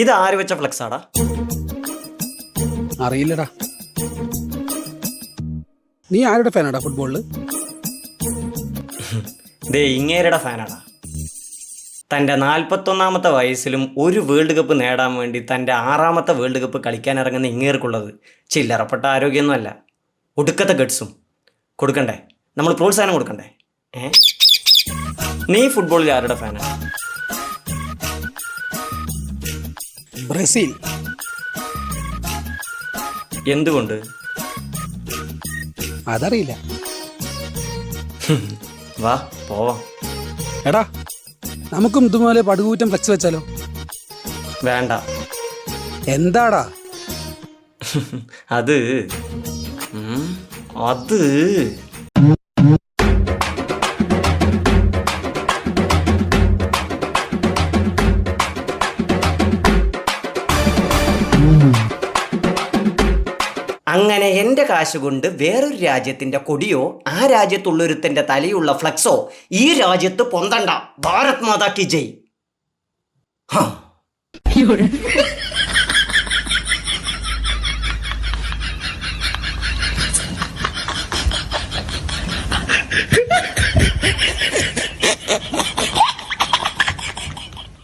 ഇത് ആര് വെച്ച ഫ്ലെക്സാടാ? അറിയില്ലടാ. നീ ആരുടെ ഫാനാടാ ഫുട്ബോളില്? ദേ ഇങ്ങേരുടെ ഫാനാടാ. തൻ്റെ 41ാമത്തെ വയസ്സിലും ഒരു വേൾഡ് കപ്പ് നേടാൻ വേണ്ടി തൻ്റെ 6ാമത്തെ വേൾഡ് കപ്പ് കളിക്കാൻ ഇറങ്ങുന്ന ഇങ്ങേർക്കുള്ളത് ചില്ലറപ്പെട്ട ആരോഗ്യമൊന്നുമല്ല, ഒടുക്കത്തെ ഗഡ്സും. കൊടുക്കണ്ടേ? നമ്മൾ പ്രോത്സാഹനം കൊടുക്കണ്ടേ? നീ ഫുട്ബോളിൽ ആരുടെ ഫാനാണ്? ബ്രസീൽ. എന്തുകൊണ്ട്? അതറിയില്ല. വാ പോവാം. എടാ, നമുക്കും ഇതുപോലെ പടുകൂറ്റം ഫ്ലെക്സ് വെച്ചാലോ? വേണ്ട. എന്താടാ? അത് അത് അങ്ങനെ എൻ്റെ കാശ് കൊണ്ട് വേറൊരു രാജ്യത്തിൻ്റെ കൊടിയോ ആ രാജ്യത്തുള്ളൊരുത്തൻ്റെ തലയുള്ള ഫ്ലക്സോ ഈ രാജ്യത്ത് പൊന്തണ്ട. ഭാരത് മാതാ കി ജയ്.